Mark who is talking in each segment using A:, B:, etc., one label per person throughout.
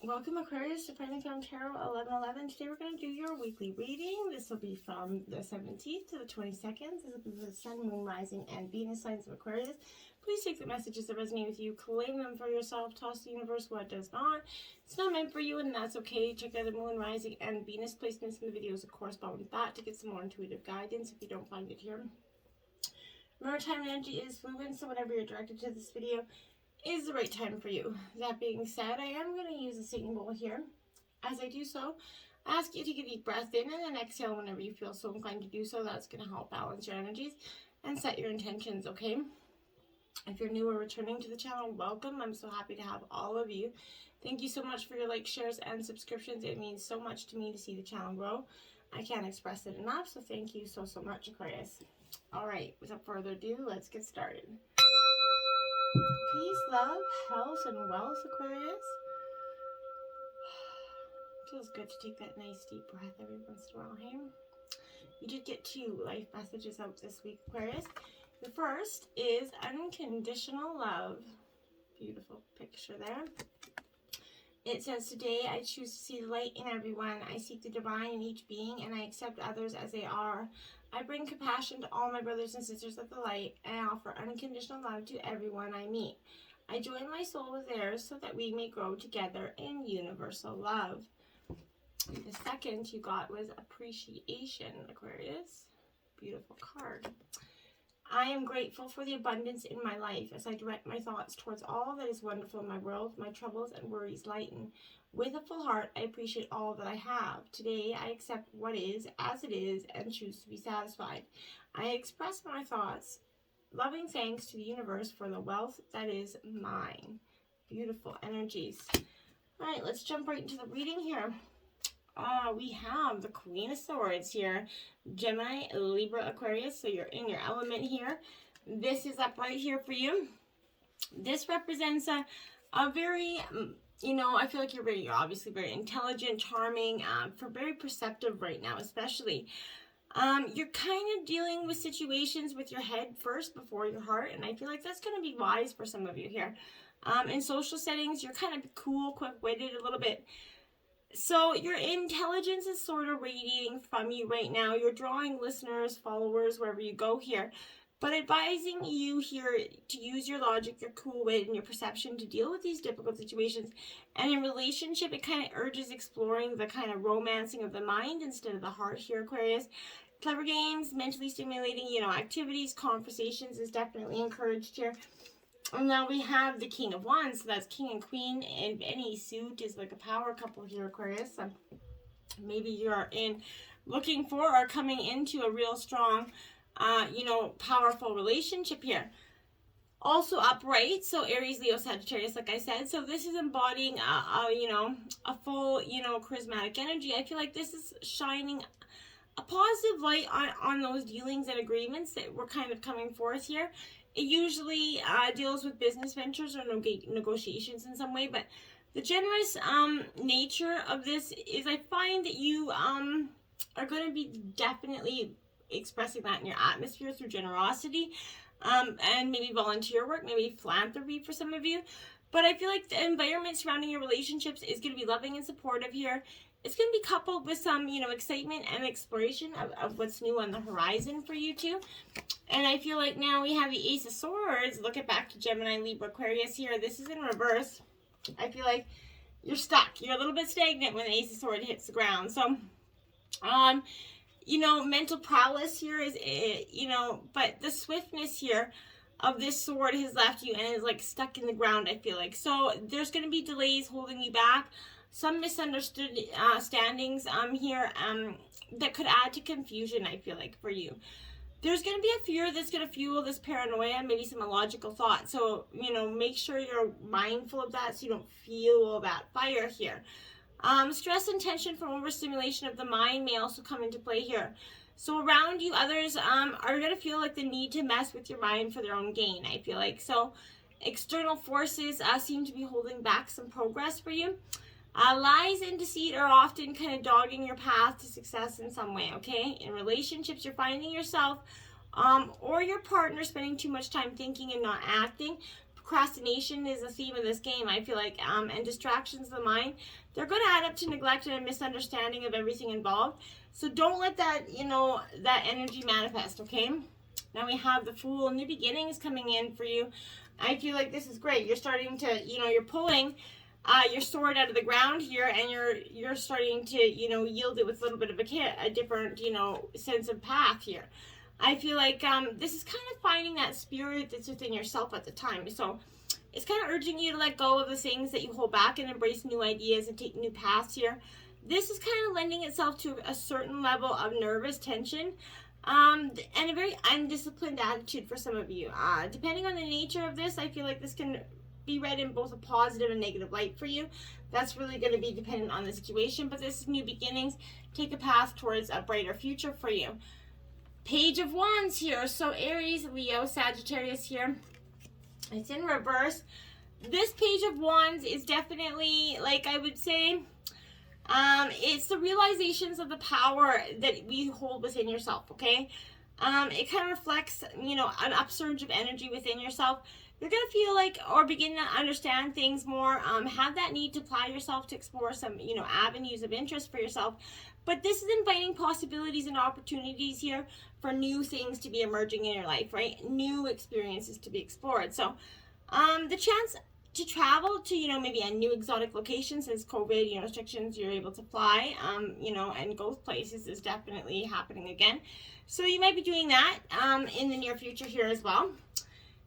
A: Welcome Aquarius to Finally Found Tarot 1111. Today we're going to do your weekly reading. This will be from the 17th to the 22nd. This will be the Sun, Moon, Rising, and Venus signs of Aquarius. Please take the messages that resonate with you, claim them for yourself, toss the universe what does not. It's not meant for you and that's okay. Check out the Moon, Rising, and Venus placements in the videos that correspond with that to get some more intuitive guidance if you don't find it here. Remember, time and energy is fluid, so whenever you're directed to this video is the right time for you. That being said, I am going to use a singing bowl here. As I do so, I ask you to take a deep breath in and then exhale whenever you feel so inclined to do so. That's going to help balance your energies and set your intentions, okay? If you're new or returning to the channel, welcome. I'm so happy to have all of you. Thank you so much for your likes, shares, and subscriptions. It means so much to me to see the channel grow. I can't express it enough, so thank you so much, Aquarius. All right, without further ado, let's get started. Peace, love, health, and wealth, Aquarius. Feels good to take that nice deep breath every once in a while, hey? You did get 2 life messages out this week, Aquarius. The first is unconditional love. Beautiful picture there. It says, today I choose to see the light in everyone. I seek the divine in each being, and I accept others as they are. I bring compassion to all my brothers and sisters of the light, and I offer unconditional love to everyone I meet. I join my soul with theirs so that we may grow together in universal love. The second you got was appreciation, Aquarius. Beautiful card. I am grateful for the abundance in my life as I direct my thoughts towards all that is wonderful in my world. My troubles and worries lighten. With a full heart, I appreciate all that I have. Today, I accept what is as it is and choose to be satisfied. I express my thoughts, loving thanks to the universe for the wealth that is mine. Beautiful energies. All right, let's jump right into the reading here. We have the Queen of Swords here. Gemini, Libra, Aquarius, so you're in your element here. This is up right here for you. This represents a very, I feel like you're obviously very intelligent, charming, very perceptive right now, especially. You're kind of dealing with situations with your head first before your heart, and I feel like that's going to be wise for some of you here. In social settings, you're kind of cool, quick-witted, a little bit. So your intelligence is sort of radiating from you right now. You're drawing listeners, followers, wherever you go here. But advising you here to use your logic, your cool wit, and your perception to deal with these difficult situations. And in relationship, it kind of urges exploring the kind of romancing of the mind instead of the heart here, Aquarius. Clever games, mentally stimulating, activities, conversations is definitely encouraged here. And now we have the King of Wands, so that's King and Queen, and any suit is like a power couple here, Aquarius. So maybe you're looking for or coming into a real strong, powerful relationship here. Also upright, so Aries, Leo, Sagittarius, like I said. So this is embodying a full, charismatic energy. I feel like this is shining a positive light on those dealings and agreements that were kind of coming forth here. It usually deals with business ventures or negotiations in some way, but the generous nature of this is I find that you are going to be definitely expressing that in your atmosphere through generosity and maybe volunteer work, maybe philanthropy for some of you. But I feel like the environment surrounding your relationships is going to be loving and supportive here. It's going to be coupled with some, excitement and exploration of what's new on the horizon for you too. And I feel like now we have the Ace of Swords. Look at back to Gemini, Libra, Aquarius here. This is in reverse. I feel like you're stuck. You're a little bit stagnant when the Ace of Swords hits the ground. So, mental prowess here is, but the swiftness here of this sword has left you and is like stuck in the ground, I feel like. So there's going to be delays holding you back. Some misunderstood standings here that could add to confusion, I feel like, for you. There's going to be a fear that's going to fuel this paranoia, maybe some illogical thoughts. So, make sure you're mindful of that so you don't fuel that fire here. Stress and tension from overstimulation of the mind may also come into play here. So around you, others are going to feel like the need to mess with your mind for their own gain, I feel like. So external forces seem to be holding back some progress for you. Lies and deceit are often kind of dogging your path to success in some way, okay? In relationships, you're finding yourself or your partner spending too much time thinking and not acting. procrastination is the theme of this game, I feel like, and distractions of the mind, they're going to add up to neglect and a misunderstanding of everything involved. So don't let that, that energy manifest, okay? Now we have the Fool, new beginnings coming in for you. I feel like this is great. You're starting to, you're pulling your sword out of the ground here, and you're starting to, yield it with a little bit of a different, sense of path here. I feel like this is kind of finding that spirit that's within yourself at the time. So it's kind of urging you to let go of the things that you hold back and embrace new ideas and take new paths here. This is kind of lending itself to a certain level of nervous tension and a very undisciplined attitude for some of you. Depending on the nature of this, I feel like this can be read in both a positive and negative light for you. That's really going to be dependent on the situation, but this is new beginnings. Take a path towards a brighter future for you. Page of Wands here. So Aries, Leo, Sagittarius here. It's in reverse. This Page of Wands is definitely, like I would say, it's the realizations of the power that we hold within yourself, okay? It kind of reflects, an upsurge of energy within yourself. You're going to feel like, or begin to understand things more, have that need to apply yourself to explore some, avenues of interest for yourself. But this is inviting possibilities and opportunities here for new things to be emerging in your life, right? New experiences to be explored. So the chance to travel to, maybe a new exotic location since COVID, restrictions, you're able to fly, and go places is definitely happening again. So you might be doing that in the near future here as well.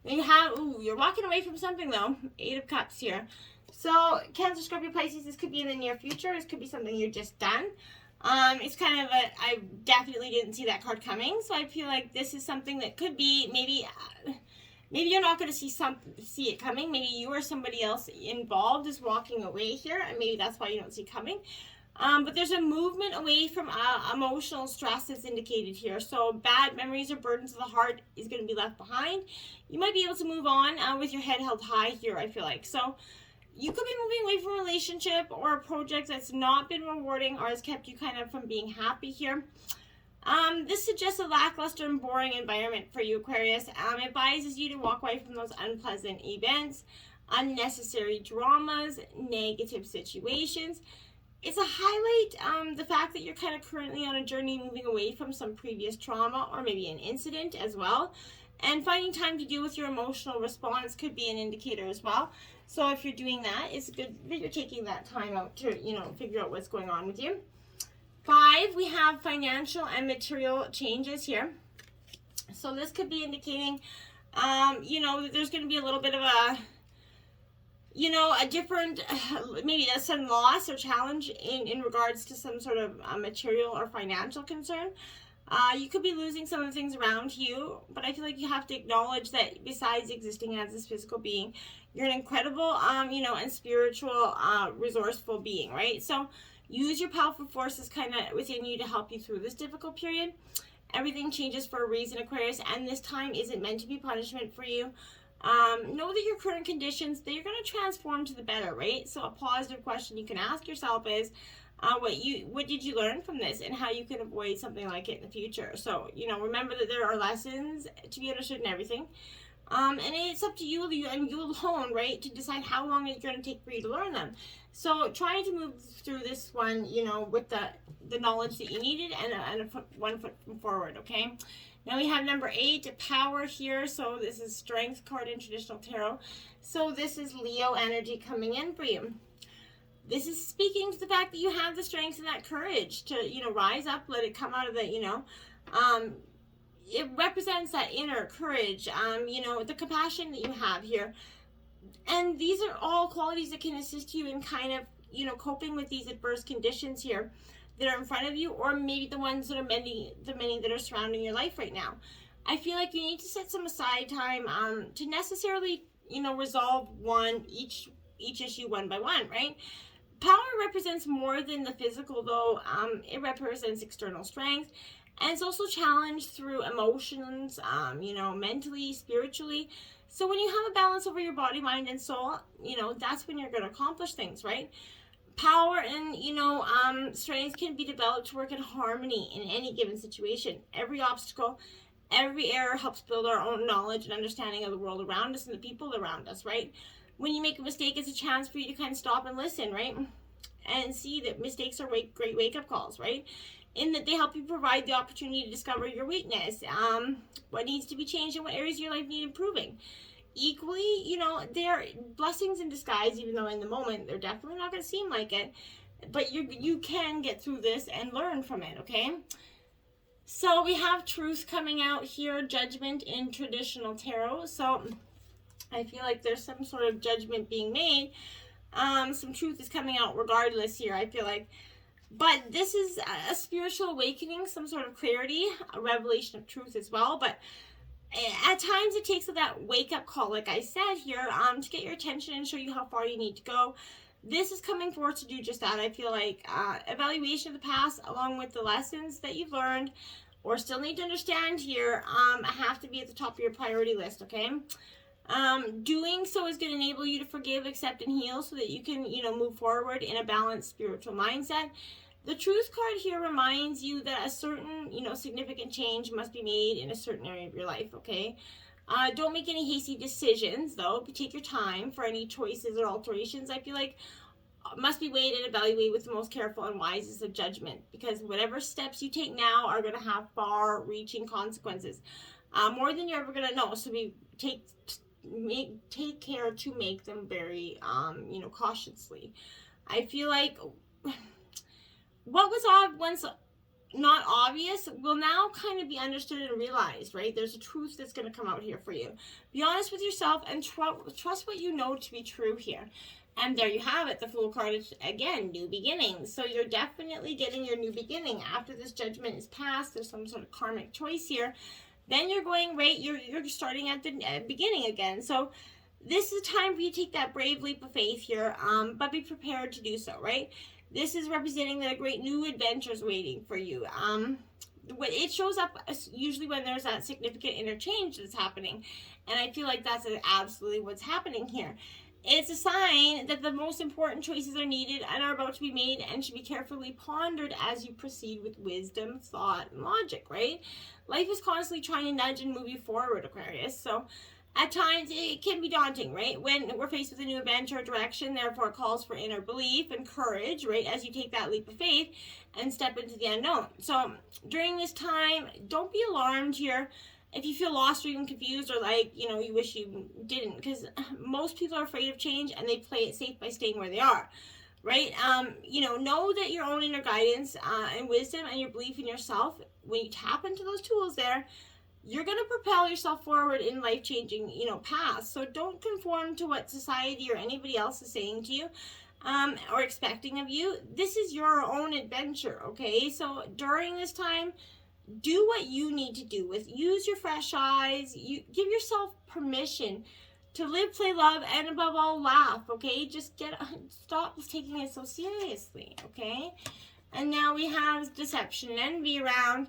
A: Then you have, you're walking away from something though. 8 of Cups here. So Cancer, Scorpio, Pisces, this could be in the near future. This could be something you're just done. It's kind of I definitely didn't see that card coming, so I feel like this is something that could be maybe you're not going to see it coming. Maybe you or somebody else involved is walking away here, and maybe that's why you don't see it coming. But there's a movement away from emotional stress that's indicated here. So bad memories or burdens of the heart is going to be left behind. You might be able to move on with your head held high here, I feel like. So you could be moving away from a relationship or a project that's not been rewarding or has kept you kind of from being happy here. This suggests a lackluster and boring environment for you, Aquarius. It advises you to walk away from those unpleasant events, unnecessary dramas, negative situations. It's a highlight the fact that you're kind of currently on a journey moving away from some previous trauma or maybe an incident as well. And finding time to deal with your emotional response could be an indicator as well. So if you're doing that, it's good that you're taking that time out to, figure out what's going on with you. 5, we have financial and material changes here. So this could be indicating, that there's going to be a little bit of a different, maybe some loss or challenge in regards to some sort of material or financial concern. You could be losing some of the things around you, but I feel like you have to acknowledge that besides existing as this physical being, you're an incredible, and spiritual, resourceful being, right? So use your powerful forces kind of within you to help you through this difficult period. Everything changes for a reason, Aquarius, and this time isn't meant to be punishment for you. Know that your current conditions, they're going to transform to the better, right? So a positive question you can ask yourself is, what did you learn from this and how you can avoid something like it in the future? So, remember that there are lessons to be understood in everything. And it's up to you and you alone, right, to decide how long it's going to take for you to learn them. So trying to move through this one, with the knowledge that you needed and one foot forward, okay? Now we have number 8, Power here. So this is Strength card in traditional tarot. So this is Leo energy coming in for you. This is speaking to the fact that you have the strength and that courage to, rise up, let it come out of the, it represents that inner courage, the compassion that you have here. And these are all qualities that can assist you in kind of, coping with these adverse conditions here that are in front of you, or maybe the ones that are many that are surrounding your life right now. I feel like you need to set some aside time to necessarily, resolve each issue one by one, right? Power represents more than the physical, though. It represents external strength, and it's also challenged through emotions, mentally, spiritually. So when you have a balance over your body, mind, and soul, that's when you're going to accomplish things, right? Power and strength can be developed to work in harmony in any given situation. Every obstacle, Every error helps build our own knowledge and understanding of the world around us and the people around us, right? When you make a mistake, it's a chance for you to kind of stop and listen, right? And see that mistakes are great wake-up calls, right? In that they help you provide the opportunity to discover your weakness, what needs to be changed, and what areas of your life need improving. Equally, you know, they're blessings in disguise, even though in the moment they're definitely not going to seem like it. But you can get through this and learn from it, okay? So we have truth coming out here, judgment in traditional tarot. So I feel like there's some sort of judgment being made. Some truth is coming out regardless here, I feel like. But this is a spiritual awakening, some sort of clarity, a revelation of truth as well. But at times it takes that wake-up call, like I said here, to get your attention and show you how far you need to go. This is coming forward to do just that. I feel like evaluation of the past, along with the lessons that you've learned or still need to understand here, have to be at the top of your priority list, okay? Doing so is going to enable you to forgive, accept, and heal so that you can, you know, move forward in a balanced spiritual mindset. The truth card here reminds you that a certain, you know, significant change must be made in a certain area of your life, okay? Don't make any hasty decisions, though. Take your time for any choices or alterations. I feel like must be weighed and evaluated with the most careful and wisest of judgment, because whatever steps you take now are going to have far-reaching consequences, more than you're ever going to know. So take care to make them very, you know, cautiously. I feel like what was once not obvious will now kind of be understood and realized, right? There's a truth that's going to come out here for you. Be honest with yourself and trust what you know to be true here. And there you have it, the Fool card is, again, new beginnings. So you're definitely getting your new beginning. After this judgment is passed, there's some sort of karmic choice here. Then you're going, right, you're starting at the beginning again. So this is a time for you to take that brave leap of faith here, but be prepared to do so, right? This is representing that a great new adventure is waiting for you. It shows up usually when there's that significant interchange that's happening. And I feel like that's absolutely what's happening here. It's a sign that the most important choices are needed and are about to be made and should be carefully pondered as you proceed with wisdom, thought, and logic, right? Life is constantly trying to nudge and move you forward, Aquarius. So at times it can be daunting, right? When we're faced with a new adventure or direction, therefore it calls for inner belief and courage, right? As you take that leap of faith and step into the unknown. So during this time, don't be alarmed here if you feel lost or even confused, or like, you know, you wish you didn't, because most people are afraid of change and they play it safe by staying where they are, right? You know that your own inner guidance and wisdom and your belief in yourself, when you tap into those tools there, you're going to propel yourself forward in life-changing, you know, paths. So don't conform to what society or anybody else is saying to you or expecting of you. This is your own adventure, okay? So during this time, do what you need to do use your fresh eyes. You give yourself permission to live, play, love, and above all, laugh, okay? Just stop taking it so seriously, okay? And now we have deception and envy around.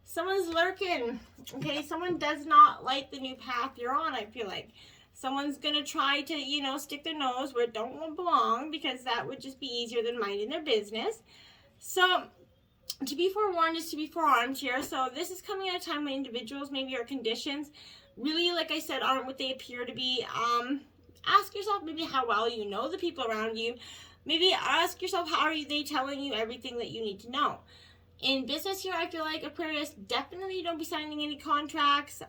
A: Someone's lurking, okay? Someone does not like the new path you're on, I feel like. Someone's going to try to, you know, stick their nose where it don't belong, because that would just be easier than minding their business. So to be forewarned is to be forearmed here. So this is coming at a time when individuals, maybe or conditions, really, like I said, aren't what they appear to be. Ask yourself maybe how well you know the people around you. Maybe ask yourself, how are they telling you everything that you need to know? In business here, I feel like, Aquarius, definitely don't be signing any contracts.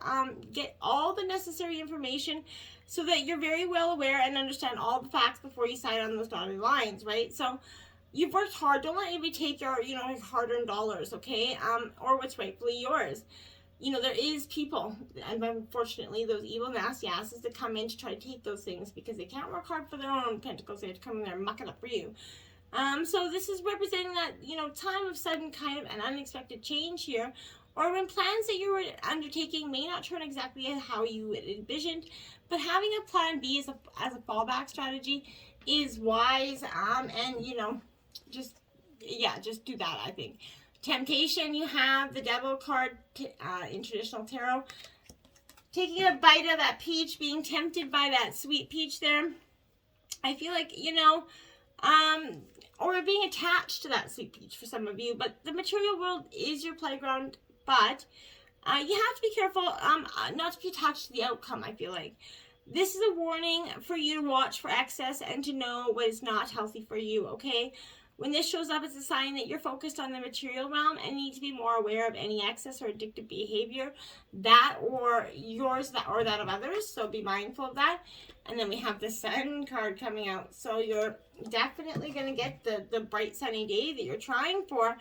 A: Get all the necessary information so that you're very well aware and understand all the facts before you sign on those dotted lines, right? So you've worked hard. Don't let anybody take your, you know, hard-earned dollars, okay? Or what's rightfully yours. You know, there is people, and unfortunately, those evil, nasty asses that come in to try to take those things because they can't work hard for their own pentacles. They have to come in there and muck it up for you. So this is representing that, you know, time of sudden kind of an unexpected change here, or when plans that you were undertaking may not turn exactly how you envisioned, but having a plan B as a fallback strategy is wise, and, you know, just do that, I think. Temptation, you have the Devil card in traditional tarot. Taking a bite of that peach, being tempted by that sweet peach there. I feel like, you know, or being attached to that sweet peach for some of you. But the material world is your playground. But You have to be careful not to be attached to the outcome, I feel like. This is a warning for you to watch for excess and to know what is not healthy for you, okay? When this shows up, it's a sign that you're focused on the material realm and need to be more aware of any excess or addictive behavior, that or yours or that of others, so be mindful of that. And then we have the Sun card coming out, so you're definitely going to get the bright sunny day that you're trying for.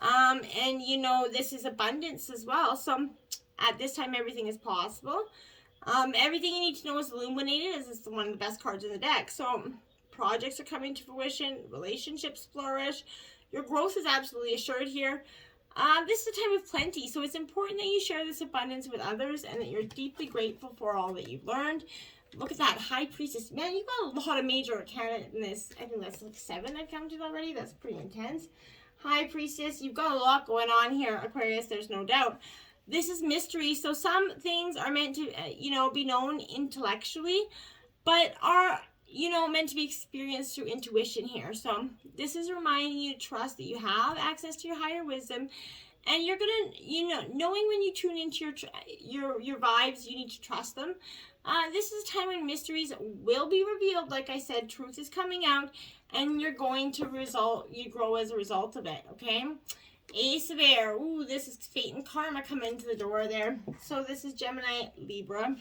A: And you know, this is abundance as well, so at this time everything is possible. Everything you need to know is illuminated, as it's one of the best cards in the deck. So projects are coming to fruition, relationships flourish, your growth is absolutely assured here. This is a time of plenty, so it's important that you share this abundance with others and that you're deeply grateful for all that you've learned. Look at that High Priestess. Man, you've got a lot of major arcana in this. I think that's like 7 I've counted already. That's pretty intense. High Priestess, you've got a lot going on here, Aquarius, there's no doubt. This is mystery, so some things are meant to, be known intellectually, but are, meant to be experienced through intuition here. So this is reminding you to trust that you have access to your higher wisdom, and you're gonna, knowing when you tune into your vibes, you need to trust them. This is a time when mysteries will be revealed. Like I said, truth is coming out, and you're going to grow as a result of it, okay? Ace of Air. Ooh, this is fate and karma come into the door there. So this is Gemini, Libra,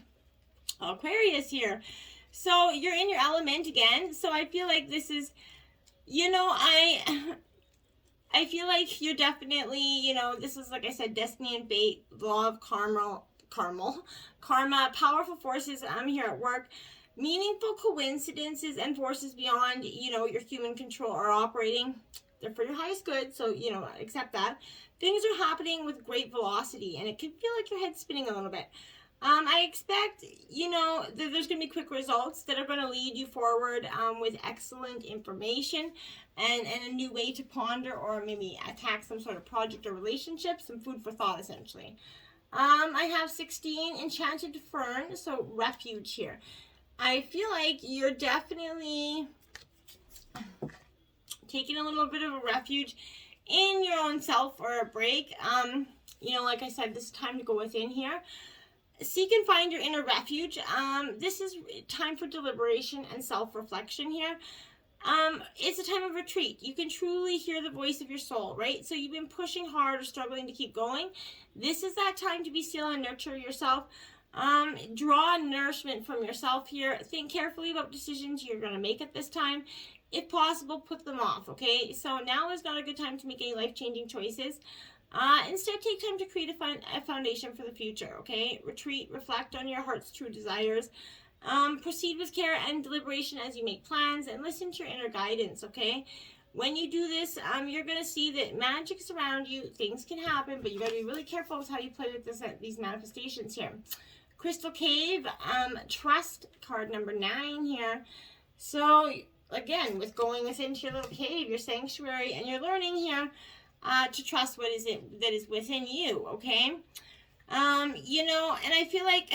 A: Aquarius here. So you're in your element again. So I feel like this is, I feel like you're definitely, this is, like I said, destiny and fate, law of karma, powerful forces here at work. Meaningful coincidences and forces beyond, your human control are operating. They're for your highest good, so, accept that. Things are happening with great velocity, and it can feel like your head's spinning a little bit. I expect, that there's going to be quick results that are going to lead you forward with excellent information and a new way to ponder or maybe attack some sort of project or relationship, some food for thought, essentially. I have 16, Enchanted Fern, so refuge here. I feel like you're definitely taking a little bit of a refuge in your own self or a break. Like I said, this is time to go within here. Seek and find your inner refuge. This is time for deliberation and self-reflection here. It's a time of retreat. You can truly hear the voice of your soul, right? So you've been pushing hard or struggling to keep going. This is that time to be still and nurture yourself. Draw nourishment from yourself here. Think carefully about decisions you're going to make at this time. If possible, put them off, okay? So now is not a good time to make any life-changing choices. Instead, take time to create a foundation for the future, okay? Retreat, reflect on your heart's true desires. Proceed with care and deliberation as you make plans, and listen to your inner guidance, okay? When you do this, you're going to see that magic's around you. Things can happen, but you got to be really careful with how you play with these manifestations here. Crystal Cave, trust, card number 9 here. So again, with going within your little cave, your sanctuary, and you're learning here to trust what is it that is within you, okay? And I feel like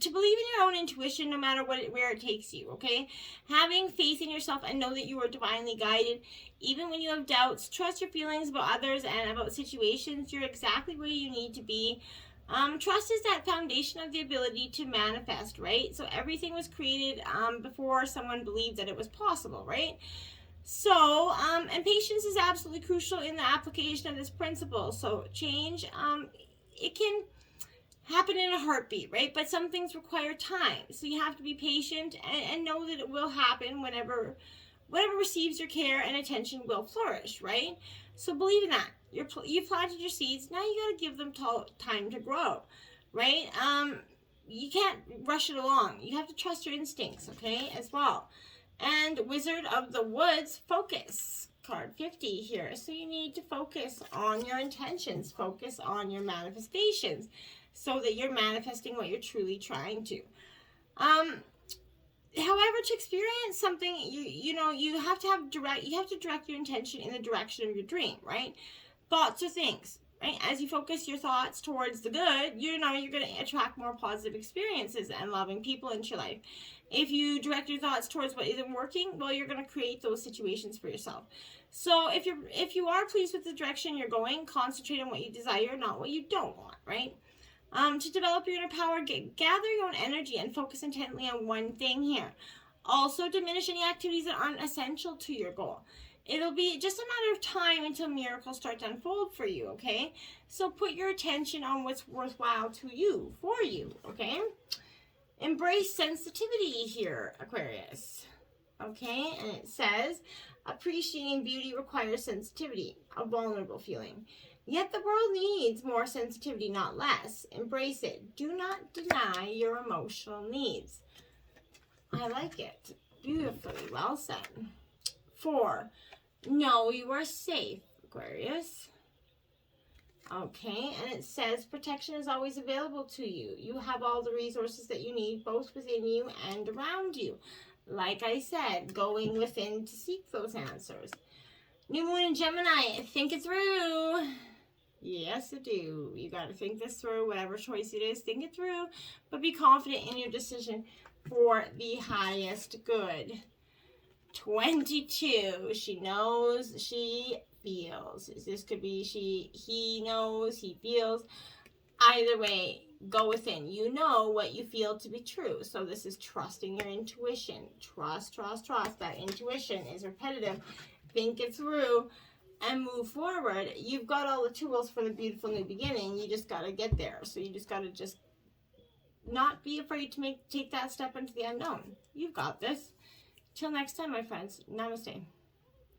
A: to believe in your own intuition no matter where it takes you, okay? Having faith in yourself and know that you are divinely guided. Even when you have doubts, trust your feelings about others and about situations. You're exactly where you need to be. Trust is that foundation of the ability to manifest, right? So everything was created before someone believed that it was possible, right? So, and patience is absolutely crucial in the application of this principle. So change, it can happen in a heartbeat, right? But some things require time. So you have to be patient and know that it will happen whatever receives your care and attention will flourish, right? So believe in that. You've planted your seeds. Now you got to give them time to grow, right? You can't rush it along. You have to trust your instincts, okay, as well. And Wizard of the Woods, focus, card 50 here. So you need to focus on your intentions, focus on your manifestations, so that you're manifesting what you're truly trying to. However, to experience something, you have to direct your intention in the direction of your dream, right? Thoughts are things. right? As you focus your thoughts towards the good, you know you're going to attract more positive experiences and loving people into your life. If you direct your thoughts towards what isn't working, well, you're going to create those situations for yourself. So if you are pleased with the direction you're going, concentrate on what you desire, not what you don't want, right? To develop your inner power, gather your own energy and focus intently on one thing here. Also, diminish any activities that aren't essential to your goal. It'll be just a matter of time until miracles start to unfold for you, okay? So put your attention on what's worthwhile to you, for you, okay? Embrace sensitivity here, Aquarius, okay? And it says, appreciating beauty requires sensitivity, a vulnerable feeling. Yet the world needs more sensitivity, not less. Embrace it. Do not deny your emotional needs. I like it. Beautifully well said. 4. Know you are safe, Aquarius. Okay, and it says protection is always available to you. You have all the resources that you need, both within you and around you. Like I said, going within to seek those answers. New Moon in Gemini, think it through. Yes, I do. You got to think this through. Whatever choice it is, think it through. But be confident in your decision for the highest good. 22. She knows, she feels. This could be he knows, he feels. Either way, go within. You know what you feel to be true. So this is trusting your intuition. Trust. That intuition is repetitive. Think it through and move forward. You've got all the tools for the beautiful new beginning. You just got to get there. So you just got to not be afraid to take that step into the unknown. You've got this. Till next time, my friends. Namaste.